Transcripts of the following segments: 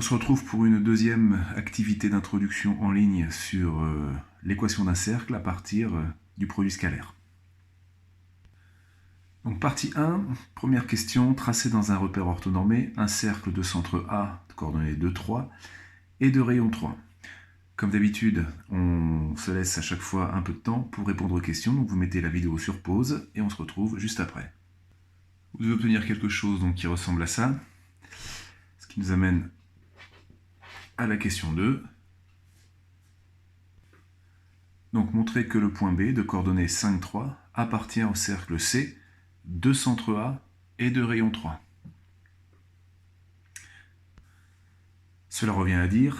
Donc on se retrouve pour une deuxième activité d'introduction en ligne sur l'équation d'un cercle à partir du produit scalaire. Donc partie 1, première question, tracer dans un repère orthonormé un cercle de centre A de coordonnées 2, 3 et de rayon 3. Comme d'habitude, on se laisse à chaque fois un peu de temps pour répondre aux questions, donc vous mettez la vidéo sur pause et on se retrouve juste après. Vous devez obtenir quelque chose donc, qui ressemble à ça, ce qui nous amène à la question 2. Donc montrer que le point B de coordonnées 5, 3 appartient au cercle C de centre A et de rayon 3. Cela revient à dire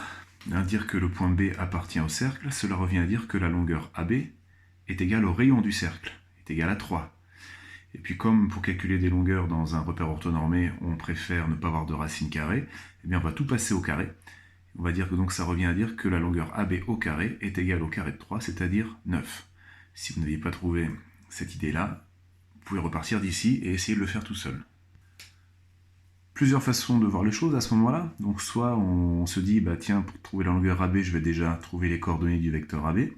que le point B appartient au cercle, cela revient à dire que la longueur AB est égale au rayon du cercle, est égale à 3. Et puis comme pour calculer des longueurs dans un repère orthonormé, on préfère ne pas avoir de racine carrée, eh bien on va tout passer au carré. On va dire que donc ça revient à dire que la longueur AB au carré est égale au carré de 3, c'est-à-dire 9. Si vous n'aviez pas trouvé cette idée-là, vous pouvez repartir d'ici et essayer de le faire tout seul. Plusieurs façons de voir les choses à ce moment-là. Donc soit on se dit, bah tiens, pour trouver la longueur AB, je vais déjà trouver les coordonnées du vecteur AB.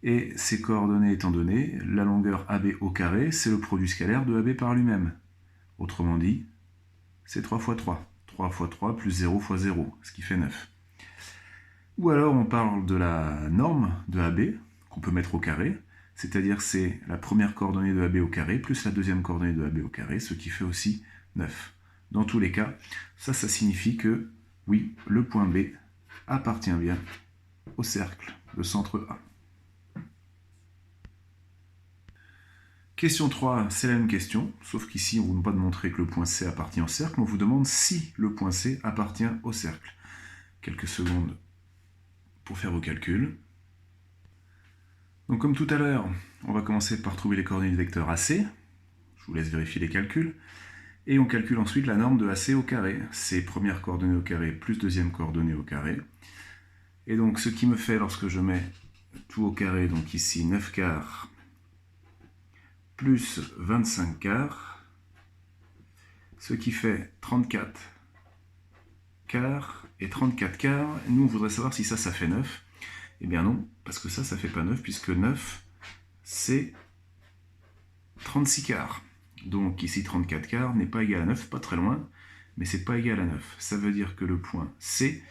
Et ces coordonnées étant données, la longueur AB au carré, c'est le produit scalaire de AB par lui-même. Autrement dit, c'est 3 fois 3. 3 fois 3 plus 0 fois 0, ce qui fait 9. Ou alors on parle de la norme de AB, qu'on peut mettre au carré, c'est-à-dire c'est la première coordonnée de AB au carré plus la deuxième coordonnée de AB au carré, ce qui fait aussi 9. Dans tous les cas, ça signifie que, oui, le point B appartient bien au cercle de centre A. Question 3, c'est la même question, sauf qu'ici, on ne vous demande pas de montrer que le point C appartient au cercle, on vous demande si le point C appartient au cercle. Quelques secondes pour faire vos calculs. Donc comme tout à l'heure, on va commencer par trouver les coordonnées du vecteur AC. Je vous laisse vérifier les calculs. Et on calcule ensuite la norme de AC au carré. C'est première coordonnée au carré plus deuxième coordonnée au carré. Et donc ce qui me fait, lorsque je mets tout au carré, donc ici 9 quarts plus 25 quarts, ce qui fait 34 quarts et 34 quarts. Nous, on voudrait savoir si ça fait 9. Eh bien non, parce que ça fait pas 9, puisque 9, c'est 36 quarts. Donc ici, 34 quarts n'est pas égal à 9, pas très loin, mais c'est pas égal à 9. Ça veut dire que le point C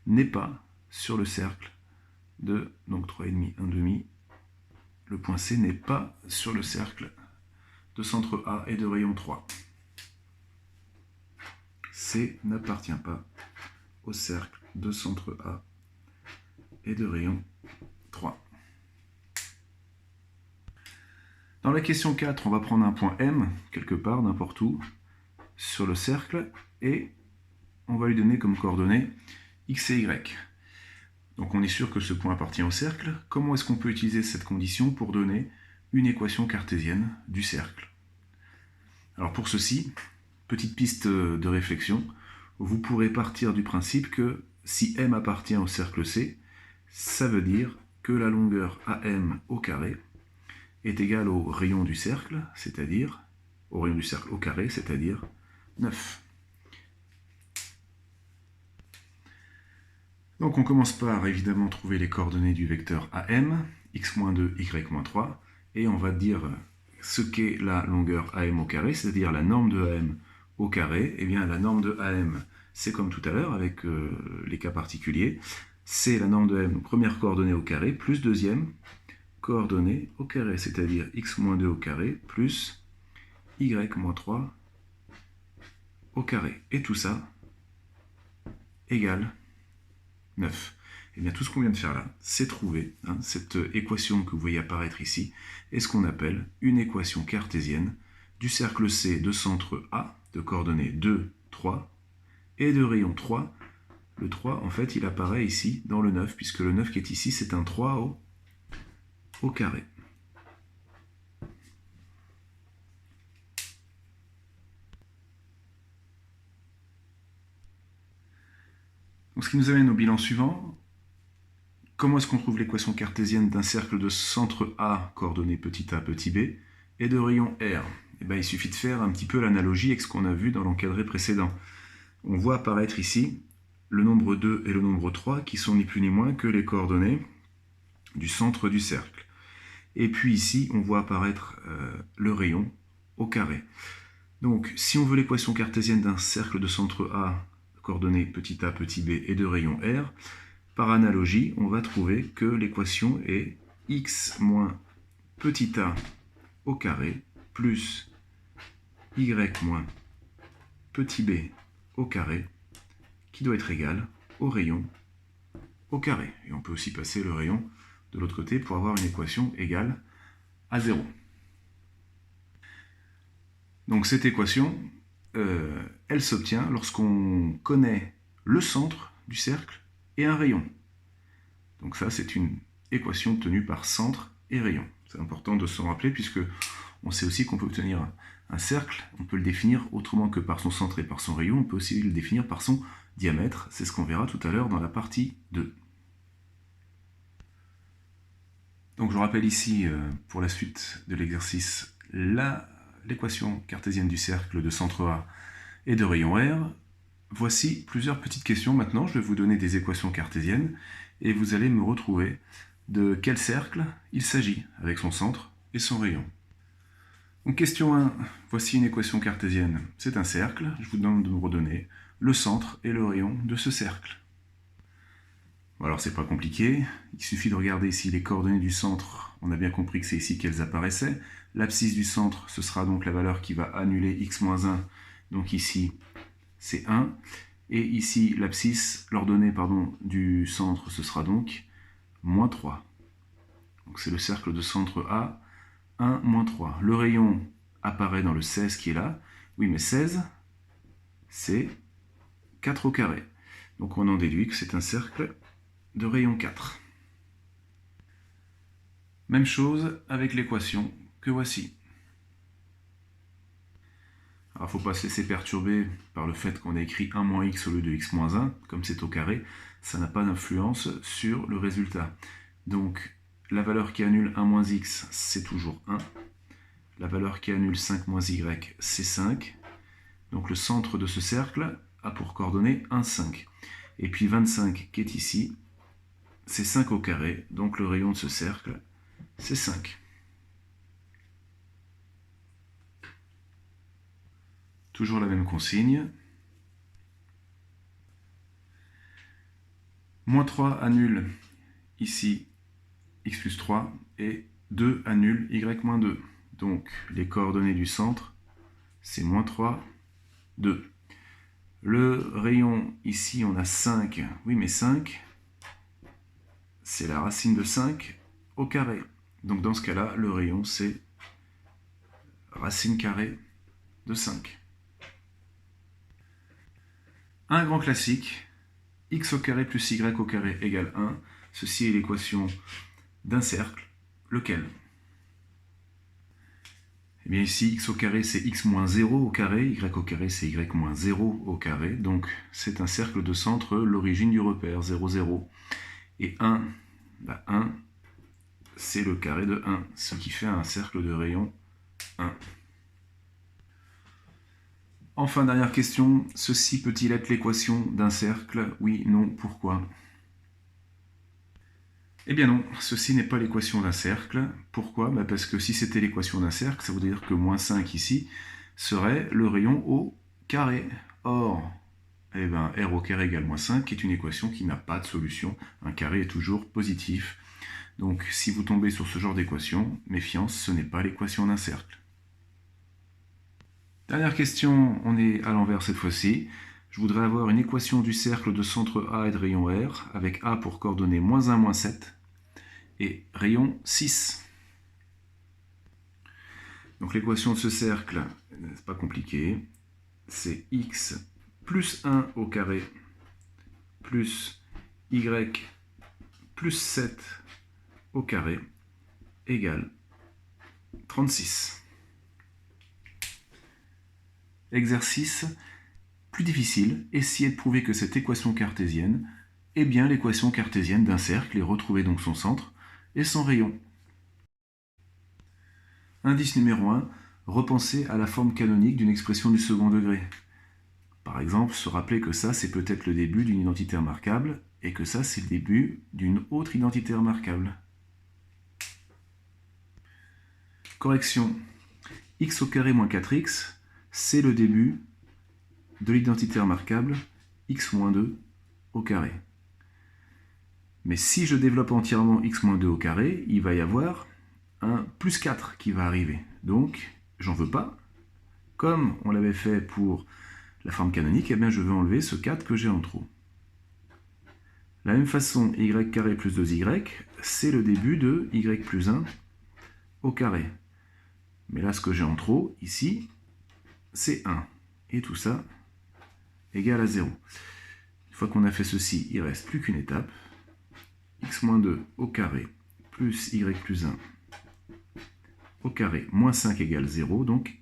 n'est pas sur le cercle de, donc 3,5, 1,5. Le point C n'est pas sur le cercle de centre A et de rayon 3. C n'appartient pas au cercle de centre A et de rayon 3. Dans la question 4, on va prendre un point M, quelque part, n'importe où, sur le cercle, et on va lui donner comme coordonnées X et Y. Donc on est sûr que ce point appartient au cercle. Comment est-ce qu'on peut utiliser cette condition pour donner une équation cartésienne du cercle? Alors pour ceci, petite piste de réflexion, vous pourrez partir du principe que si M appartient au cercle C, ça veut dire que la longueur AM au carré est égale au rayon du cercle, c'est-à-dire au rayon du cercle au carré, c'est-à-dire 9. Donc on commence par évidemment trouver les coordonnées du vecteur AM, x-2, y-3, et on va dire ce qu'est la longueur AM au carré, c'est-à-dire la norme de AM au carré. Eh bien la norme de AM, c'est comme tout à l'heure avec les cas particuliers, c'est la norme de AM, première coordonnée au carré, plus deuxième coordonnée au carré, c'est-à-dire x-2 au carré plus y-3 au carré. Et tout ça égale 9. Et bien tout ce qu'on vient de faire là, c'est trouver cette équation que vous voyez apparaître ici, est ce qu'on appelle une équation cartésienne du cercle C de centre A, de coordonnées 2, 3, et de rayon 3. Le 3, en fait, il apparaît ici dans le 9, puisque le 9 qui est ici, c'est un 3 au carré. Donc, ce qui nous amène au bilan suivant. Comment est-ce qu'on trouve l'équation cartésienne d'un cercle de centre A, coordonné petit a, petit b, et de rayon R? Eh bien, il suffit de faire un petit peu l'analogie avec ce qu'on a vu dans l'encadré précédent. On voit apparaître ici le nombre 2 et le nombre 3 qui sont ni plus ni moins que les coordonnées du centre du cercle. Et puis ici, on voit apparaître le rayon au carré. Donc, si on veut l'équation cartésienne d'un cercle de centre A, coordonnées petit a, petit b et de rayon R, par analogie, on va trouver que l'équation est x moins petit a au carré plus y moins petit b au carré qui doit être égal au rayon au carré. Et on peut aussi passer le rayon de l'autre côté pour avoir une équation égale à 0. Donc cette équation, elle s'obtient lorsqu'on connaît le centre du cercle et un rayon. Donc ça, c'est une équation obtenue par centre et rayon. C'est important de s'en rappeler puisque on sait aussi qu'on peut obtenir un cercle, on peut le définir autrement que par son centre et par son rayon, on peut aussi le définir par son diamètre. C'est ce qu'on verra tout à l'heure dans la partie 2. Donc je rappelle ici, pour la suite de l'exercice, l'équation cartésienne du cercle de centre A et de rayon R. Voici plusieurs petites questions maintenant. Je vais vous donner des équations cartésiennes et vous allez me retrouver de quel cercle il s'agit avec son centre et son rayon. Donc question 1, voici une équation cartésienne. C'est un cercle, je vous demande de me redonner le centre et le rayon de ce cercle. Bon, alors c'est pas compliqué, il suffit de regarder ici les coordonnées du centre, on a bien compris que c'est ici qu'elles apparaissaient. L'abscisse du centre, ce sera donc la valeur qui va annuler x-1, donc ici c'est 1. Et ici l'abscisse, l'ordonnée du centre, ce sera donc moins 3. Donc c'est le cercle de centre A, 1, moins 3. Le rayon apparaît dans le 16 qui est là. Oui, mais 16, c'est 4 au carré. Donc on en déduit que c'est un cercle de rayon 4. Même chose avec l'équation que voici. Alors il ne faut pas se laisser perturber par le fait qu'on a écrit 1 moins x au lieu de x moins 1, comme c'est au carré, ça n'a pas d'influence sur le résultat. Donc la valeur qui annule 1 moins x, c'est toujours 1. La valeur qui annule 5 moins y, c'est 5. Donc le centre de ce cercle a pour coordonnée 1, 5. Et puis 25 qui est ici, c'est 5 au carré, donc le rayon de ce cercle, c'est 5. Toujours la même consigne. Moins 3 annule ici x plus 3 et 2 annule y moins 2. Donc les coordonnées du centre, c'est moins 3, 2. Le rayon, ici on a 5. Oui, mais 5, c'est la racine de 5 au carré. Donc dans ce cas-là, le rayon, c'est racine carrée de 5. Un grand classique, x au carré plus y au carré égale 1. Ceci est l'équation d'un cercle. Lequel? Eh bien ici, x au carré, c'est x moins 0 au carré, y au carré, c'est y moins 0 au carré. Donc c'est un cercle de centre, l'origine du repère, 0, 0. Et 1, 1, c'est le carré de 1, ce qui fait un cercle de rayon 1. Enfin, dernière question, ceci peut-il être l'équation d'un cercle? Oui, non, pourquoi? Eh bien non, ceci n'est pas l'équation d'un cercle. Pourquoi? Parce que si c'était l'équation d'un cercle, ça voudrait dire que moins 5 ici serait le rayon au carré. Or, eh bien, r au carré égale moins 5 est une équation qui n'a pas de solution. Un carré est toujours positif. Donc si vous tombez sur ce genre d'équation, méfiance, ce n'est pas l'équation d'un cercle. Dernière question, on est à l'envers cette fois-ci. Je voudrais avoir une équation du cercle de centre A et de rayon R, avec A pour coordonnées moins 1, moins 7, et rayon 6. Donc l'équation de ce cercle, c'est pas compliqué, c'est x plus 1 au carré plus y plus 7 au carré égale 36. Exercice plus difficile, essayez de prouver que cette équation cartésienne est bien l'équation cartésienne d'un cercle et retrouver donc son centre et son rayon. Indice numéro 1, repensez à la forme canonique d'une expression du second degré. Par exemple, se rappeler que ça, c'est peut-être le début d'une identité remarquable, et que ça, c'est le début d'une autre identité remarquable. Correction. X au carré moins 4x, c'est le début de l'identité remarquable x moins 2 au carré. Mais si je développe entièrement x moins 2 au carré, il va y avoir un plus 4 qui va arriver. Donc, j'en veux pas. Comme on l'avait fait pour la forme canonique, eh bien je vais enlever ce 4 que j'ai en trop. De la même façon, y carré plus 2y, c'est le début de y plus 1 au carré. Mais là, ce que j'ai en trop, ici, c'est 1. Et tout ça égale à 0. Une fois qu'on a fait ceci, il ne reste plus qu'une étape. X moins 2 au carré plus y plus 1 au carré moins 5 égale 0, donc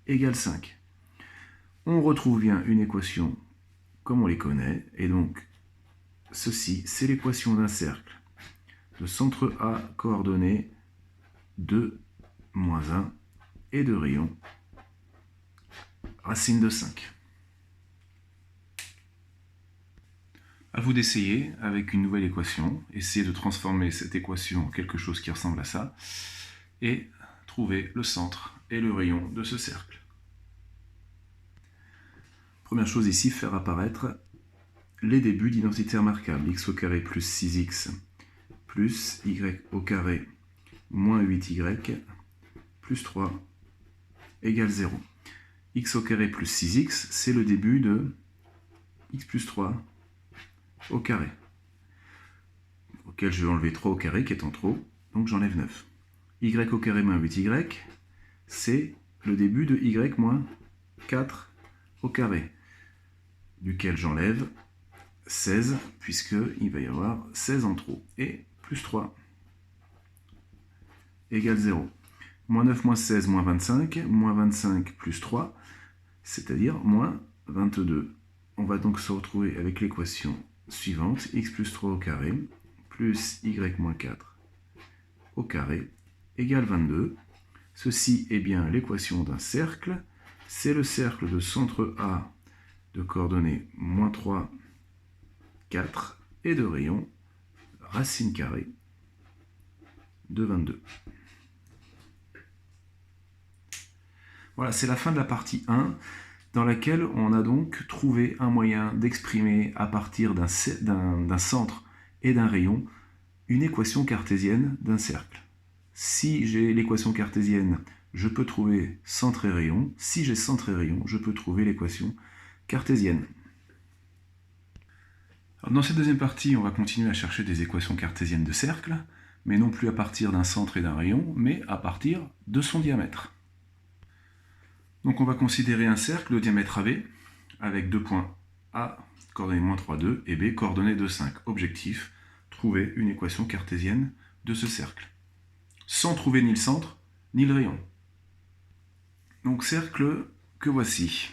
égale 5. On retrouve bien une équation comme on les connaît, et donc ceci, c'est l'équation d'un cercle de centre A coordonné 2, moins 1, et de rayon racine de 5. À vous d'essayer avec une nouvelle équation, essayez de transformer cette équation en quelque chose qui ressemble à ça, et trouver le centre et le rayon de ce cercle. Première chose ici, faire apparaître les débuts d'identité remarquable. X au carré plus 6x plus y au carré moins 8y plus 3 égale 0. X au carré plus 6x, c'est le début de x plus 3 au carré, auquel je vais enlever 3 au carré qui est en trop, donc j'enlève 9. Y au carré moins 8y, c'est le début de y moins 4 au carré, duquel j'enlève 16, puisqu'il va y avoir 16 en trop, et plus 3 égale 0. Moins 9 moins 16 moins 25 plus 3, c'est-à-dire moins 22. On va donc se retrouver avec l'équation suivante, x plus 3 au carré plus y moins 4 au carré égale 22. Ceci est bien l'équation d'un cercle. C'est le cercle de centre A de coordonnées moins 3, 4 et de rayon racine carrée de 22. Voilà, c'est la fin de la partie 1, dans laquelle on a donc trouvé un moyen d'exprimer à partir d'un centre et d'un rayon une équation cartésienne d'un cercle. Si j'ai l'équation cartésienne, je peux trouver centre et rayon. Si j'ai centre et rayon, je peux trouver l'équation cartésienne. Alors dans cette deuxième partie, on va continuer à chercher des équations cartésiennes de cercle, mais non plus à partir d'un centre et d'un rayon, mais à partir de son diamètre. Donc on va considérer un cercle de diamètre AB, avec deux points A, coordonnées moins 3, 2, et B, coordonnées 2, 5. Objectif, trouver une équation cartésienne de ce cercle, sans trouver ni le centre, ni le rayon. Donc cercle que voici.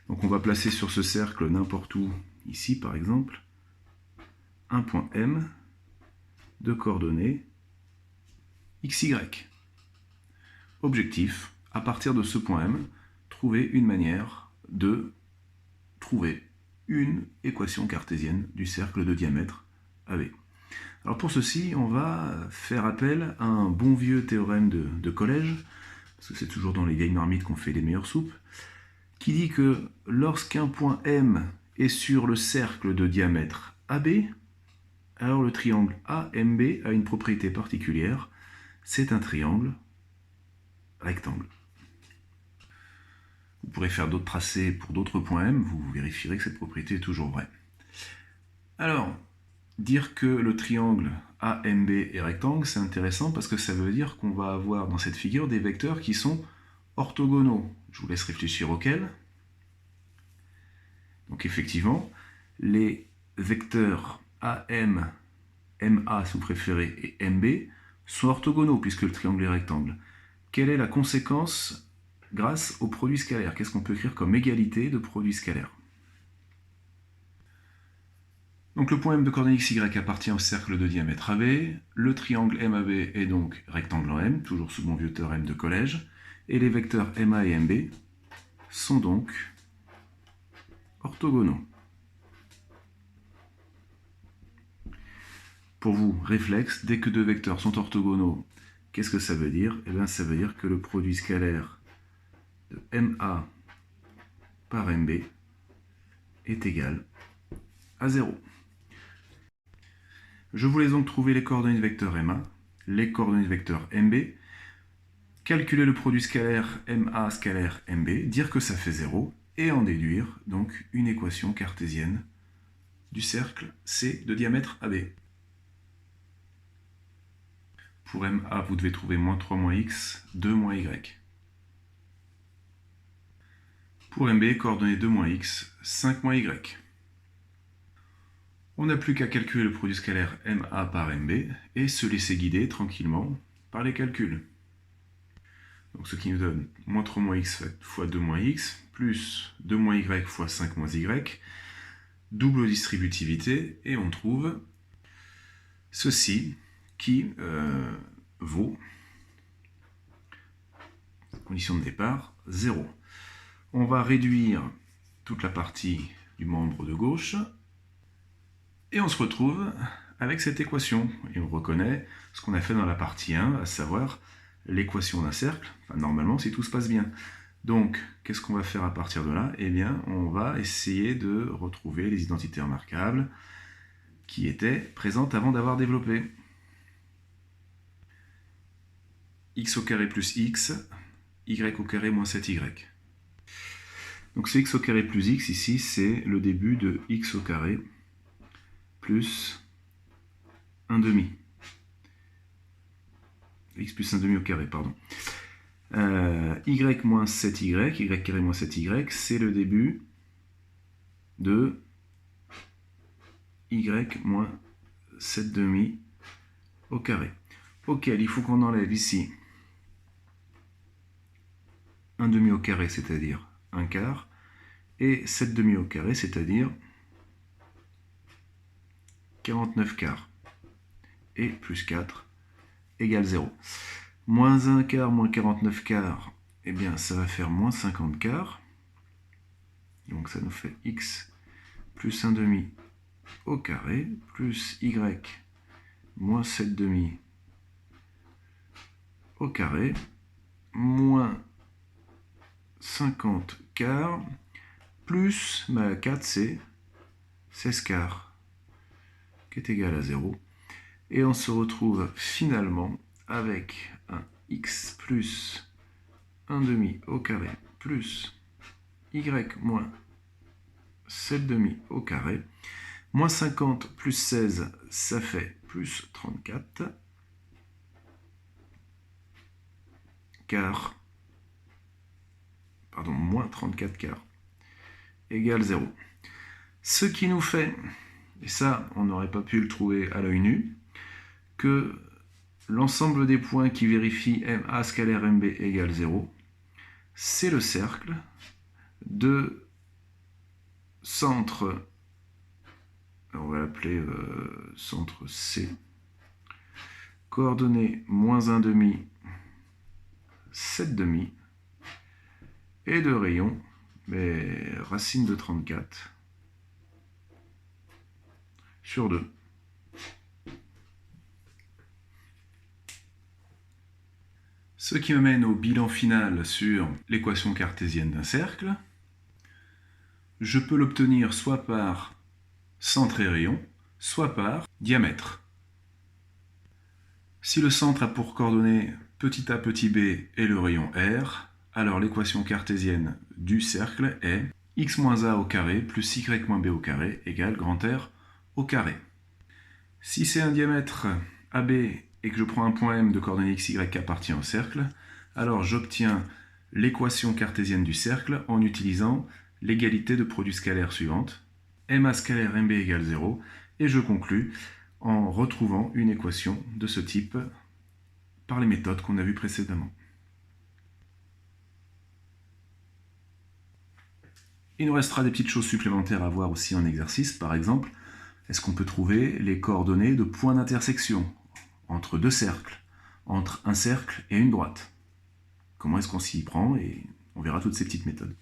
Donc on va placer sur ce cercle n'importe où, ici par exemple, un point M de coordonnées XY. Objectif, à partir de ce point M, trouver une manière de trouver une équation cartésienne du cercle de diamètre AB. Alors pour ceci, on va faire appel à un bon vieux théorème de collège, parce que c'est toujours dans les vieilles marmites qu'on fait les meilleures soupes, qui dit que lorsqu'un point M est sur le cercle de diamètre AB, alors le triangle AMB a une propriété particulière, c'est un triangle rectangle. Vous pourrez faire d'autres tracés pour d'autres points M, vous vérifierez que cette propriété est toujours vraie. Alors, dire que le triangle AMB est rectangle, c'est intéressant parce que ça veut dire qu'on va avoir dans cette figure des vecteurs qui sont orthogonaux. Je vous laisse réfléchir auxquels. Donc effectivement, les vecteurs AM, MA si vous préférez, et MB sont orthogonaux puisque le triangle est rectangle. Quelle est la conséquence grâce au produit scalaire? Qu'est-ce qu'on peut écrire comme égalité de produit scalaire? Donc le point M de coordonnées XY appartient au cercle de diamètre AB, le triangle MAB est donc rectangle en M, toujours sous mon vieux théorème de collège, et les vecteurs MA et MB sont donc orthogonaux. Pour vous, réflexe, dès que deux vecteurs sont orthogonaux, qu'est-ce que ça veut dire? Eh bien, ça veut dire que le produit scalaire de MA par MB est égal à 0. Je vous laisse donc trouver les coordonnées de vecteur MA, les coordonnées de vecteur MB, calculer le produit scalaire MA scalaire MB, dire que ça fait 0, et en déduire donc une équation cartésienne du cercle C de diamètre AB. Pour MA, vous devez trouver moins 3 moins X, 2 moins Y. Pour MB, coordonnées 2 moins X, 5 moins Y. On n'a plus qu'à calculer le produit scalaire MA par MB et se laisser guider tranquillement par les calculs. Donc ce qui nous donne moins 3 moins X fois 2 moins X, plus 2 moins Y fois 5 moins Y, double distributivité, et on trouve ceci qui vaut, condition de départ, 0. On va réduire toute la partie du membre de gauche, et on se retrouve avec cette équation. Et on reconnaît ce qu'on a fait dans la partie 1, à savoir l'équation d'un cercle, enfin, normalement si tout se passe bien. Donc, qu'est-ce qu'on va faire à partir de là? Eh bien, on va essayer de retrouver les identités remarquables qui étaient présentes avant d'avoir développé. X au carré plus X, Y au carré moins 7Y. Donc ce X au carré plus X ici, c'est le début de X au carré plus 1 demi. X plus 1 demi au carré, pardon. Y moins 7Y, Y carré moins 7Y, c'est le début de Y moins 7 demi au carré. Auquel il faut qu'on enlève ici 1 demi au carré, c'est-à-dire 1 quart, et 7 demi au carré, c'est-à-dire 49 quarts, et plus 4 égale 0. Moins 1 quart moins 49 quarts, eh bien ça va faire moins 50 quarts, donc ça nous fait X plus 1 demi au carré, plus Y moins 7 demi au carré, moins 50 quarts, plus 4, c'est 16 quarts, qui est égal à 0. Et on se retrouve finalement avec un X plus 1 demi au carré, plus Y moins 7 demi au carré. Moins 50 plus 16, ça fait plus 34. Quarts, pardon, moins 34 quarts, égale 0. Ce qui nous fait, et ça on n'aurait pas pu le trouver à l'œil nu, que l'ensemble des points qui vérifient MA scalaire MB égale 0, c'est le cercle de centre, on va l'appeler centre C, coordonnées moins 1 demi, 7 demi, et de rayon, mais racine de 34 sur 2. Ce qui me mène au bilan final sur l'équation cartésienne d'un cercle. Je peux l'obtenir soit par centre et rayon, soit par diamètre. Si le centre a pour coordonnées petit a petit b et le rayon r, alors l'équation cartésienne du cercle est x moins a au carré plus y moins b au carré égale grand R au carré. Si c'est un diamètre AB et que je prends un point M de coordonnées x, y qui appartient au cercle, alors j'obtiens l'équation cartésienne du cercle en utilisant l'égalité de produits scalaires suivante. MA scalaire MB égale 0, et je conclus en retrouvant une équation de ce type par les méthodes qu'on a vues précédemment. Il nous restera des petites choses supplémentaires à voir aussi en exercice. Par exemple, est-ce qu'on peut trouver les coordonnées de points d'intersection entre deux cercles, entre un cercle et une droite? Comment est-ce qu'on s'y prend? Et on verra toutes ces petites méthodes.